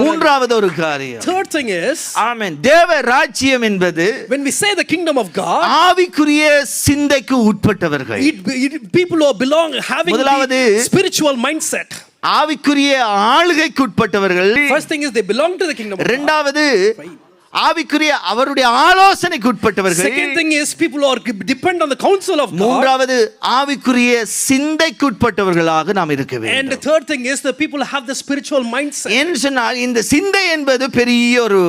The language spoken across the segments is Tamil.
மூன்றாவது ஒரு காரியம், third thing is, ஆமென், தேவ ராஜ்யம் என்பது when we say the kingdom of God, ஆவிக்குரிய சிந்தைக்கு உட்பட்டவர்கள். people who belong having முதலாவது the spiritual mindset. ஆவிக்குரிய ஆளுகைக்கு உட்பட்டவர்கள். First thing is they belong to the kingdom of God. இரண்டாவது ஆவிக்குரிய அவருடைய ஆலோசனைக்கு உட்பட்டவர்கள். Second thing is people who are depend on the counsel of God. மூன்றாவது ஆவிக்குரிய சிந்தைக்கு உட்பட்டவர்களாக நாம் இருக்க வேண்டும். And the third thing is the people who have the spiritual mindset. என்ன சொன்னால் இந்த சிந்தை என்பது பெரிய ஒரு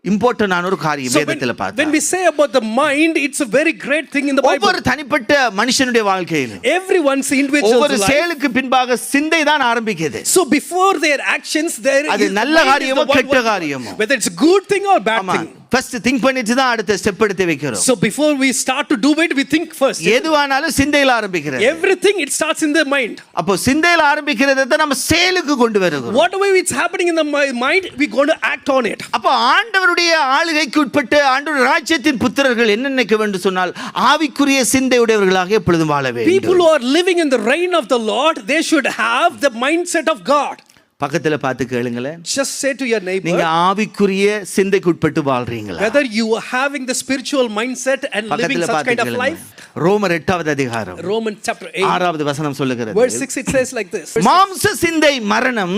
இம்பார்ட்டன்டான ஒரு காரியம் வேதத்துல பார்த்தா. When we say about the mind, it's a very great thing in the Bible. ஒவ்வொரு தனிப்பட்ட மனுஷனுடைய வாழ்க்கையில் everyone's individual life, ஒவ்வொரு செயலுக்கு பின்பாக சிந்தை தான் ஆரம்பிக்குது. So before their actions there is, அது நல்ல காரியமோ கெட்ட காரியமோ, whether it's good thing or bad thing, first think பண்ணிட்டு தான் அடுத்த ஸ்டெப் எடுத்து வைக்கிறோம். So before we start to do it, we think first. எதுவானாலும் சிந்தையில ஆரம்பிக்கிறது. Everything it starts in the mind. அப்போ சிந்தையில ஆரம்பிக்கிறதை தான் நம்ம செயலுக்கு கொண்டு வருகிறோம். Whatever it's happening in the mind, we going to act on it. அப்போ ஆண்டவருடைய ஆளுகைக்கு உட்பட்டு ஆண்டவருடைய ராஜ்யத்தின் புத்திரர்கள் என்ன நினைக்க வேண்டும் சொன்னால் ஆவிக்குரிய சிந்தையுடையவர்களாக எப்பொழுதும் வாழ வேண்டும். People who are living in the reign of the Lord, they should have the mindset of God. பக்கத்துல பார்த்து கேளுங்களே, just say to your neighbor, நீங்க ஆவிக்குரிய சிந்தைக்கு உட்பட்டு வாழ்றீங்களா? whether you are having the spiritual mindset and living such kind of life. ரோமர் 8வது அதிகாரம், Romans chapter 8 6வது வசனம் சொல்லுகிறது, verse 6, it says like this, மாம்ச சிந்தை மரணம்,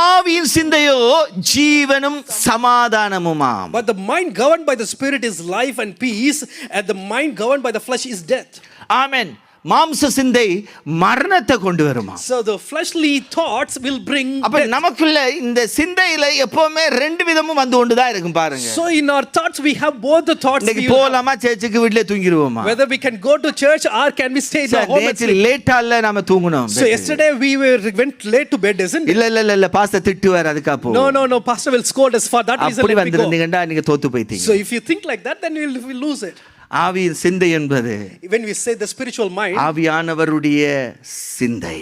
ஆவியின் சிந்தையோ ஜீவனும் சமாதானமுமாம். but the mind governed by the spirit is life and peace, and the mind governed by the flesh is death. ஆமென். மாம்ச சிந்தை மரணத்தை கொண்டு வருமா? So the fleshly thoughts will bring அப்ப நமக்குள்ள இந்த சிந்தையில எப்பவுமே ரெண்டு விதமும் வந்து கொண்டு தான் இருக்கும் பாருங்க. So in our thoughts we have both the thoughts. இன்னைக்கு போலாமா சர்ச்சுக்கு வீட்ல தூங்கிடுவோமா? Whether we can go to church or can we stay at home and sleep? லேட்டால நாம தூங்கணும். So yesterday we went late to bed, isn't it? இல்ல பாஸ்டர் திட்டுவார் அதுக்கா போ. No pastor will scold us for that reason. அப்படி வந்திருந்தீங்கடா நீங்க தோத்து போயிட்டீங்க. So if you think like that, then we will lose it. ஆவியின் சிந்தை என்பது, when we say the spiritual mind, ஆவியானவருடைய சிந்தை,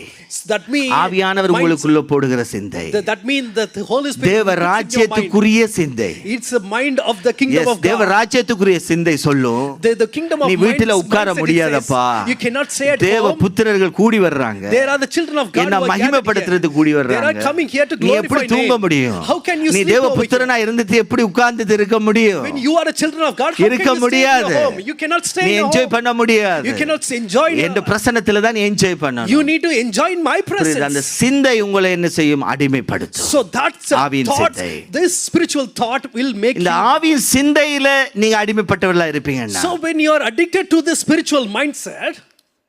that means ஆவியானவர் உங்களுக்குள்ள போடுகிற சிந்தை, that means that the Holy Spirit, தேவ ராஜ்யத்துக்குரிய சிந்தை, it's the mind of the kingdom of God. தேவ ராஜ்யத்துக்குரிய சிந்தை சொல்லும், the kingdom of நீ வீட்ல உட்கார முடியாதப்பா, you cannot say at home, தேவ புத்திரர்கள் கூடி வர்றாங்க, there are the children of God என்ன மகிமைப்படுத்துறதுக்கு கூடி வர்றாங்க, they are coming here to glorify நீ எப்படி தூங்க முடியும்? How can you நீ sleep? தேவ புத்திரனா இருந்துட்டு எப்படி உட்கார்ந்து இருக்க முடியும்? When you are a children of God, how can you stay in your home? You cannot stay in your home. Enjoy பண்ண முடியாது. You cannot enjoy இந்த பிரசன்னத்துல தான் என்ஜாய் பண்ணணும். You need to enjoy in my presence. அந்த சிந்தை உங்களை என்ன செய்யும்? அடிமைப்படுத்தும். So that's ஆவியின் சிந்தை. This spiritual thought will make இந்த ஆவியின் சிந்தையில நீங்க அடிமைப்பட்டவர்களா இருப்பீங்கன்னா, so when you are addicted to this spiritual mindset,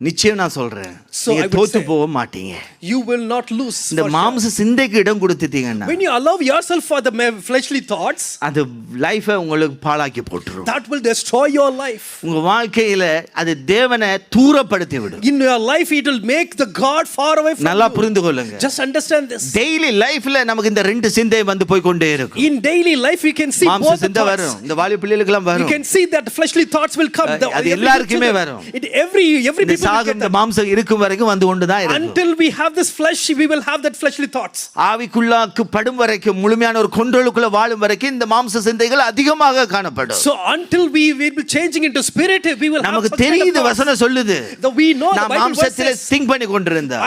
நிச்சயம் நான் சொல்றேன், நீங்க தோத்து போக மாட்டீங்க. You will not lose. இந்த மாம்ச சிந்தைக்கு இடம் கொடுத்துட்டீங்கன்னா, when you allow yourself for the fleshly thoughts, அது லைஃபை உங்களுக்கு பாழாக்கி போட்டுரும். that will destroy your life. உங்க வாழ்க்கையில அது தேவனை தூரப்படுத்தி விடும். In your life it will make the God far away from you. நல்லா புரிந்து கொள்ளுங்க. Just understand this. டெய்லி லைஃப்ல நமக்கு இந்த ரெண்டு சிந்தை வந்து போய் கொண்டே இருக்கும். In daily life we can see both the thoughts. வரும், இந்த வாலிப பிள்ளைகளுக்கெல்லாம் வரும். You can see that fleshly thoughts will come. அது எல்லாருக்குமே வரும். Every people இந்த மாம்சம் இருக்கும் வரைக்கும் வந்து கொண்டு தான் இருக்கும். Until we have this flesh, we will have that fleshly thoughts. ஆவிக்குள்ளாக்கு படும் வரைக்கும், முழுமையான ஒரு கண்ட்ரோலுக்குள்ள வாழும் வரைக்கும் இந்த மாம்ச சிந்தைகள் அதிகமாக காணப்படும். So until we will be changing into spirit, we will have நமக்கு தெரியுது, வசனம் சொல்லுது, we know the Bible மாம்சத்திலே திங்க் பண்ணி கொண்டிருந்தா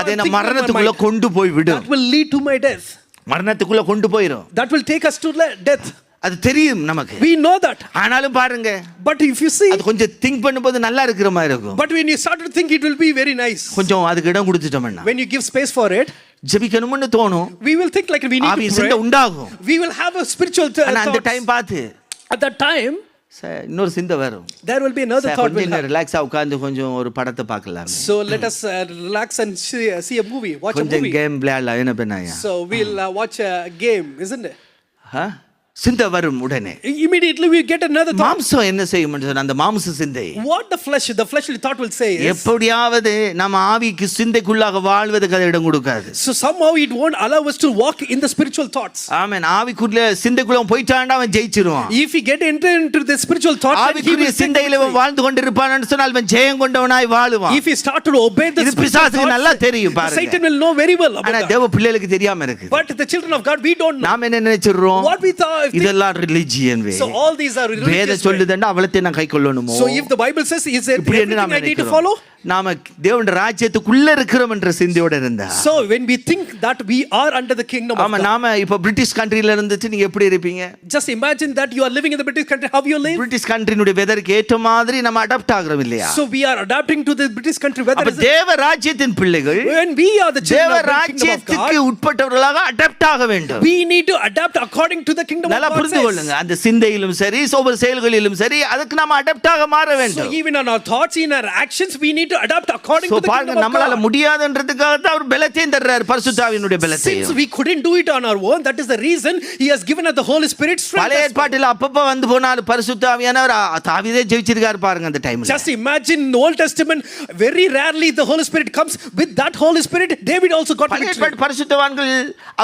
அது நம்ம மரணத்துக்குள்ள கொண்டு போய் விடும். That will lead to my death. மரணத்துக்குள்ள கொண்டு போயிரும். That will take us to death. அது தெரியும் நமக்கு. We know that. ஆனாலும் பாருங்க, but if you see, அது கொஞ்சம் திங்க் பண்ணும்போது நல்லா இருக்கிற மாதிரி இருக்கும். but when you start to think, it will be very nice. கொஞ்சம் அதுக்கு இடம் கொடுத்துட்டோம்னா, when you give space for it, ஜெபிக்கணும்னு தோணும். we will think like we need to pray. உண்டாகும். We will have a spiritual thought. அந்த டைம் பார்த்து, at that time இன்னொரு சிந்தை வரும். There will be another thought. கொஞ்சம் ரிலாக்ஸா உட்கார்ந்து கொஞ்சம் ஒரு படத்தை பார்க்கலாம். So let us relax and see a movie, watch a movie. கொஞ்சம் கேம் விளையாடலாம், என்ன பண்ணாயா? So we'll watch a game, isn't it? சிந்தை வரும் உடனே. Immediately we get another thought. மாம்சம் என்ன செய்யும் என்றால், அந்த மாம்ச சிந்தை, what the fleshly thought will say is, எப்படியாவது நம்ம ஆவிக்கு சிந்தைக்குள்ளாக வாழ்வதற்கு அது இடம் கொடுக்காது. So somehow it won't allow us to walk in the spiritual thoughts. ஆமென். ஆவிக்குள்ள சிந்தைக்குள்ள போய்ட்டான்னா அவன் ஜெயிச்சிருவான். If he get into the spiritual thought, ஆவிக்குரிய சிந்தையில அவன் வாழ்ந்து கொண்டிருப்பான்னு சொன்னால் அவன் ஜெயம் கொண்டவனாய் வாழுவான். If he start to obey the இது பிசாசுக்கு நல்லா தெரியும் பாருங்க. Satan will know very well about that. ஆனா தேவ பிள்ளைகளுக்கு தெரியாம இருக்கு. But the children of God, we don't know. நாம என்ன நினைச்சிரோம்? What we thought, இதெல்லாம் religion way. So all these are religious வேத way. சொல்லுதேன்னா அவளத்தை நான் கைக்கொள்ளணுமோ? So if the Bible says, is there இப்படி என்ன everything நாம I need to நினைக்கிறோம்? follow? நாம தேவனுடைய ராஜ்யத்துக்குள்ள இருக்கிறோம் என்ற சிந்தையோட இருந்தா, So when we think that we are under the kingdom of ஆமா, God, நாம இப்ப பிரிட்டிஷ் கண்ட்ரில இருந்துட்டு நீங்க எப்படி இருப்பீங்க? just imagine that you are living in the British country, how you live. British கண்ட்ரினுடைய வெதருக்கு ஏற்ற மாதிரி நம்ம அடாப்ட் ஆகிறோம் இல்லையா? So we are adapting to the British country weather. அப்ப தேவ ராஜ்யத்தின் பிள்ளைகள் When we are the children தேவ of the kingdom of ராஜ்யத்துக்கு God, உட்பட்டவர்களாக அடாப்ட் ஆக வேண்டும். we need to adapt according to the kingdom of நல்லா God புரிந்து says. கொள்ளுங்க. அந்த சிந்தையிலும் சரி, ஒவ்வொரு செயல்களிலும் சரி, அதுக்கு நாம அடாப்ட் ஆக மாற So வேண்டும். even in our thoughts, in our actions, we need to adapt according so to the பாருங்க, kingdom of நம்மளால God. முடியாதுன்றதுக்காக தான் அவர் பலத்தையும் தர்றார், பரிசுத்தாவியினுடைய Since பலத்தையும். we couldn't do it on our own, that is the reason He has given us the Holy Spirit strength. பழைய as well. ஏற்பாட்டில் அப்பப்ப வந்து போனாலும் பரிசுத்தாவியானவர் தாவீதே ஜெயிச்சிருக்காரு பாருங்க அந்த டைம்ல. Just imagine in the Old Testament, very rarely the Holy Spirit comes. With that Holy Spirit, David also got பழைய victory. ஏற்பாட்டு பரிசுத்தவான்கள்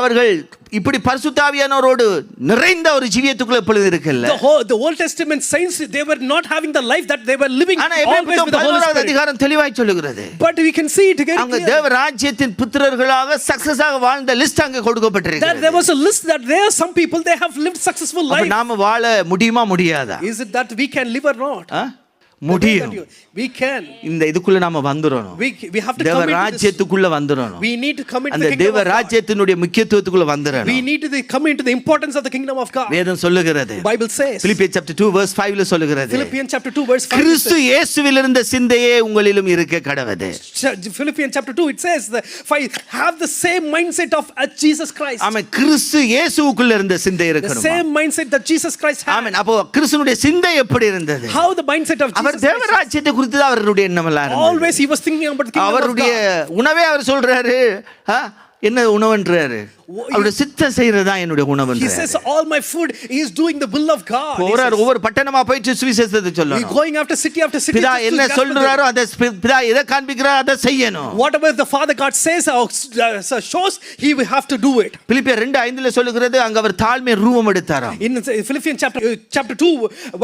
அவர்கள் இப்படி பரிசுத்தாவியானவரோடு நிறைந்த ஒரு ஜீவியத்துக்குள்ள எப்பொழுது இருக்குல்ல. The Old Testament saints, they were not having the life that they were living ஆனா always எபேசியர் with the Holy 11வது Spirit. அதிகாரம் தெளிவாய் சொல்லுகிறது. But we can see it again. அங்க தேவ ராஜ்யத்தின் புத்திரர்களாக சக்சஸ் ஆக வாழ்ந்த லிஸ்ட் அங்க That கொடுக்கப்பட்டிருக்கிறது. there was a list that there are some people, they have lived successful அப்ப life. நாம வாழ முடியுமா முடியாதா? Is it that we can live or not? ஆ? முடியும். We can. இந்த இதுக்குள்ள நாம வந்துறணும். We have to தேவ come into this. ராஜ்யத்துக்குள்ள வந்துறணும். We need to come into அந்த the kingdom தேவ of God. ராஜ்யத்தினுடைய முக்கியத்துவத்துக்குள்ள வந்துறணும். We need to come into the importance of the kingdom of God. வேதம் சொல்லுகிறது. Bible says. பிலிப்பியர் chapter 2 verse 5ல சொல்லுகிறது. Philippians chapter 2 verse 5. கிறிஸ்து இயேசுவில் இருந்த சிந்தையே உங்களிலும் இருக்க கடவது. Philippians chapter 2 it says the 5 have the same mindset of Jesus Christ. ஆமென். கிறிஸ்து இயேசுவுக்குள்ள இருந்த சிந்தை The இருக்கணும். same mindset that Jesus Christ had. ஆமென். அப்போ கிறிஸ்துனுடைய சிந்தை எப்படி இருந்தது? How the mindset of our Jesus தேவ Christ. ராஜ்யத்தை குறித்து தான் அவருடைய எண்ணமெல்லாம் இருந்தது. Always he was thinking about the kingdom of அவருடைய God. உணவே அவர் சொல்றாரு. என்ன உணவுன்றாரு? அவருடைய சித்தம் செய்யறதா என்னுடைய He உணவுன்றாரு. says all my food he is doing the will of God. He போறார், says, ஒவ்வொரு பட்டணமா போயிட்டு சுவிசேஷத்தை he சொல்லணும். going after city பிதா just to என்ன gospel சொல்றாரோ அதை பிதா எதை காண்பிக்கிறாரோ அதை செய்யணும். whatever the Father God says or shows, he will have to do it. பிலிப்பியர் 2:5ல சொல்லுகிறது, அங்க அவர் தாழ்மை ரூபம் எடுத்தாராம். In Philippians chapter 2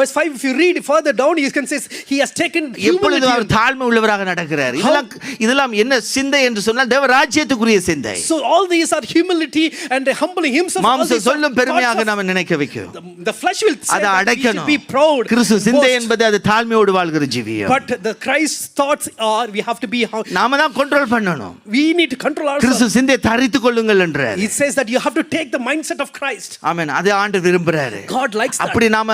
verse 5, if you read further down, you can say he has taken எப்பொழுதும் அவர் humility. தாழ்மை உள்ளவராக நடக்கிறார். இதெல்லாம் என்ன சிந்தை என்று சொன்னால் தேவ ராஜ்யத்துக்குரிய சிந்தை. So all these are humility and humbling himself. All மாம்சம் these are சொல்லும் பெருமையாக parts of- நாம நினைக்க வைக்கும். The flesh will say அதை that we should அடக்கணும். be proud. கிறிஸ்து சிந்தை boast. என்பது அது தாழ்மையோடு வாழ்கிற ஜீவியம். But the Christ thoughts are we have to be நாம தான் கண்ட்ரோல் பண்ணணும். we need to control ourselves. கிறிஸ்து சிந்தையை தரித்துக் கொள்ளுங்கள் என்றார். He says that you have to take the mindset of Christ. ஆமென். அது ஆண்டவர் விரும்புறாரு. God likes that. அப்படி நாம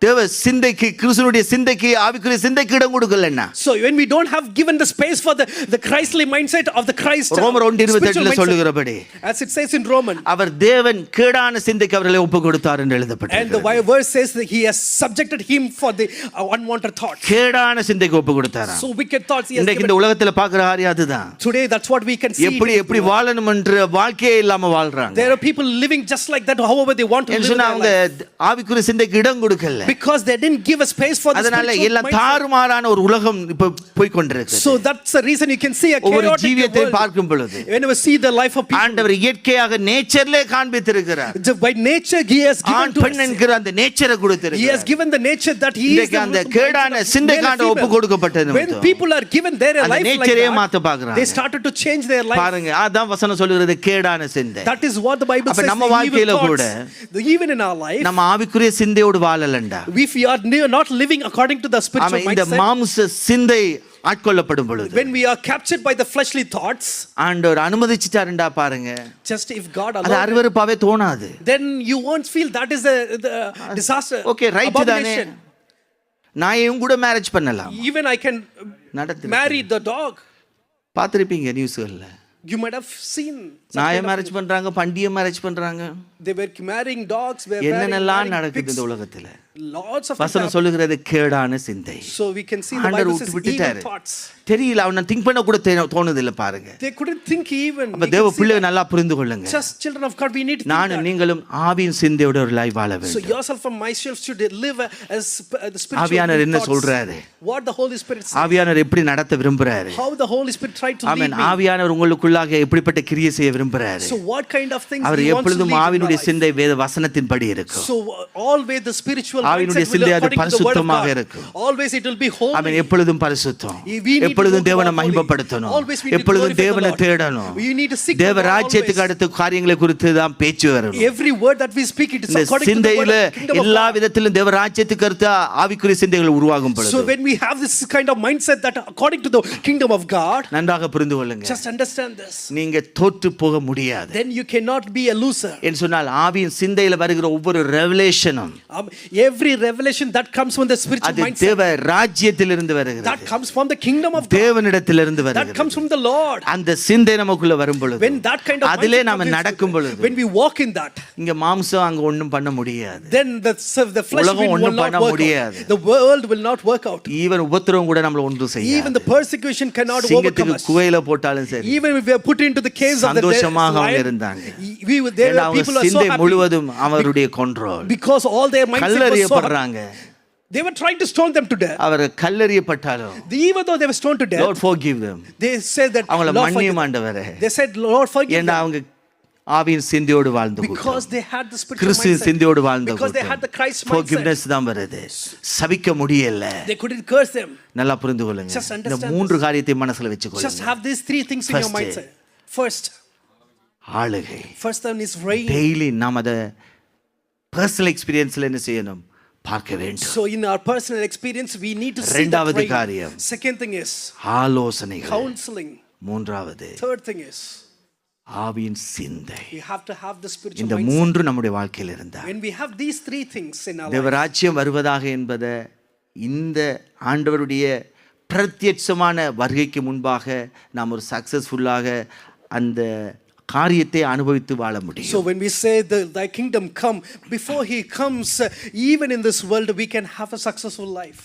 தேவ சிந்தைக்கு, கிறிஸ்துனுடைய சிந்தைக்கு, ஆவிக்குரிய சிந்தைக்கு இடம் கொடுக்கலன்னா, So when we don't have given the space for the Christly mindset of the Christ, ரோமர் 1:28ல spiritual mindset, சொல்லுகிறபடி, as it says in Roman, அவர் தேவன் கேடான சிந்தைக்கு அவர்களை ஒப்பு கொடுத்தார் என்று and the எழுதப்பட்டிருக்கிறது. verse says that he has subjected him for the unwanted thoughts. கேடான சிந்தைக்கு ஒப்பு கொடுத்தாராம். So wicked thoughts he has இன்றைக்கு given. இந்த உலகத்துல பார்க்கிற காரியம் அதுதான். Today that's what we can see. எப்படி வாழணும் என்று வாழ்க்கையே இல்லாம வாழ்றாங்க. There are people living just like that, however they want to live என்று their சொன்னா அவங்க life. ஆவிக்குரிய சிந்தைக்கு இடம் கொடுக்கல. Because they didn't give a space for the அதனால spiritual எல்லாம் mindset. தாறுமாறான ஒரு உலகம் இப்ப போய் கொண்டிருக்கு. So that's the reason you can see a ஒவ்வொரு chaotic ஜீவியத்தை world. பார்க்கும் பொழுது Whenever see the life of people, ஆண்டவர் இயற்கையாக நேச்சர்லே காண்பித்திருக்கிறார். by nature he has given ஆண் to பெண் us. என்கிற அந்த நேச்சரை He has கொடுத்திருக்கிறார். given the nature that he is இன்றைக்கு அந்த கேடான சிந்தைக்காண்ட ஒப்பு கொடுக்கப்பட்டது. when people are given their அந்த life like நேச்சரே that, மாத்த பார்க்கறாங்க. they started to change their life. பாருங்க, அதான் வசனம் சொல்லுகிறது கேடான சிந்தை. That is what the Bible அப்ப says. நம்ம The evil வாழ்க்கையில கூட thoughts, even in our life, நம்ம ஆவிக்குரிய சிந்தையோடு வாழலண்டா, if we are not living according to the spiritual ஆமா, இந்த mindset, மாம்ச சிந்தை ஆட்கொள்ளப்படும் பொழுது, when we are captured by the fleshly thoughts, ஆண்டவர் அனுமதிச்சிட்டாருண்டா பாருங்க, just if God அது allows, அருவருப்பாவே தோணாது. then you won't feel that is the disaster. Okay, right தானே. abomination. நான் இவங்க கூட மேரேஜ் பண்ணலாம். Even I can நடந்து marry the dog. பார்த்திருப்பீங்க நியூஸ்கள்ல. You might have seen நாயை மேரேஜ் பண்றாங்க, பண்டிகை மேரேஜ் பண்றாங்க. they were marrying dogs, were என்னென்னலாம் marrying நடக்குது pigs. இந்த உலகத்துல. Lots of வசனம் சொல்லுகிறது கேடான சிந்தை. So we can see the ஆண்டவர் Bible says evil விட்டுட்டாரு. thoughts. தெரியல, அவனை திங்க் பண்ண கூட தோணுது இல்ல பாருங்க. They couldn't think even. அப்ப We தேவ can see பிள்ளையை that. நல்லா புரிந்து கொள்ளுங்க. Just children of God, we need to think நானும் that. நீங்களும் ஆவியின் சிந்தையோட ஒரு லைஃப் வாழ So வேண்டும். yourself and myself should live as the spiritual ஆவியானவர் என்ன thoughts. சொல்றாரு? What the Holy Spirit says. ஆவியானவர் எப்படி நடத்த விரும்புறாரு? How the Holy Spirit tried to lead amen. me. ஆவியானவர் உங்களுக்குள்ளாக எப்படிப்பட்ட கிரியை செய்ய விரும்புறாரு? So what kind of things our he wants to எப்பொழுதும் lead in ஆவியினுடைய our life. சிந்தை வேத வசனத்தின்படி இருக்கும். So always the spiritual ஆவியினுடைய mindset will சிந்தை அது according to the word of பரிசுத்தமாக God. இருக்கும். Always it will be holy. அவன் எப்பொழுதும் பரிசுத்தம், We need to எப்பொழுதும் go to தேவனை God holy. மகிமைப்படுத்தணும், Always we need to எப்பொழுதும் glorify the தேவனை Lord. தேடணும். We need to seek தேவ the Lord ராஜ்யத்துக்கு always. அடுத்த காரியங்களை குறித்து தான் பேச்சு வரணும். Every word that we speak, it is இந்த according to the word சிந்தையில of the kingdom of எல்லா God. விதத்திலும் தேவ ராஜ்யத்துக்கு அடுத்த ஆவிக்குரிய சிந்தைகள் உருவாகும் பொழுது So when we have this kind of mindset that according to the kingdom of God, நன்றாக புரிந்து கொள்ளுங்க, just understand this. நீங்க தோற்று போக முடியாது. Then you cannot be a loser. என்று சொன்னால் ஆவியின் சிந்தையில வருகிற ஒவ்வொரு ரெவலேஷனும் Every revelation that comes from the spiritual அது mindset, தேவ ராஜ்யத்திலிருந்து வருகிறது, that comes from the kingdom of God, தேவனிடத்திலிருந்து that வருகிறது. comes from the Lord. அந்த சிந்தை நமக்குள்ள வரும் பொழுது, When that kind of அதிலே mindset நாம comes, நடக்கும் பொழுது, when we walk in that, இங்க மாம்சம் அங்க ஒண்ணும் பண்ண முடியாது. then the flesh உலகம் will ஒண்ணும் not பண்ண work முடியாது. out. The world will not work out. Even உபத்திரவம் கூட நம்மள ஒன்றும் Even செய்யாது. the persecution cannot overcome சிங்கத்துக்கு us. குகையில போட்டாலும் சரி, Even if we are put into the caves of the சந்தோஷமாக அவங்க lion, இருந்தாங்க. there ஏன்னா were அவங்க people are so சிந்தை happy முழுவதும் அவருடைய control. because all their mindset was so happy. கல்லறியப்படுறாங்க. They were trying to stone them to death. அவர் கல்லறியப்பட்டாலும் Even though they were stoned to death, Lord forgive them, they said that அவங்கள Lord மன்னியும் forgive them. ஆண்டவரே. They said Lord forgive ஏன்னா them அவங்க ஆவியின் சிந்தையோடு வாழ்ந்து because they had the spiritual கிறிஸ்துவின் mindset. சிந்தையோடு வாழ்ந்த Because they had the Christ mindset. forgiveness தான் வருது. சபிக்க முடியல. They couldn't curse them. நல்லா புரிந்து கொள்ளுங்க. Just இந்த understand மூன்று காரியத்தை மனசுல Just வெச்சுக்கொள்ளுங்க. have these three things in your First, mindset. ஆளுகை. First one is reign. Daily நாம் அதை பர்சனல் எக்ஸ்பீரியன்ஸ்ல என்ன செய்யணும், பார்க்க வேண்டும். So in our personal experience, we need to see that இரண்டாவது reign. காரியம் Second thing is ஆலோசனைகள். counseling. மூன்றாவது Third thing is ஆவியின் சிந்தை. we have to have the spiritual இந்த mindset. மூன்று நம்முடைய வாழ்க்கையில் இருந்தா When we have these three things in our life, தேவராஜ்யம் வருவதாக என்பதை இந்த ஆண்டவருடைய பிரத்யட்சமான வருகைக்கு முன்பாக நாம் ஒரு சக்சஸ்ஃபுல்லாக அந்த காரியத்தை அனுபவித்து வாழ முடியும். so when we say thy kingdom come, before he comes, even in this world we can have a successful life.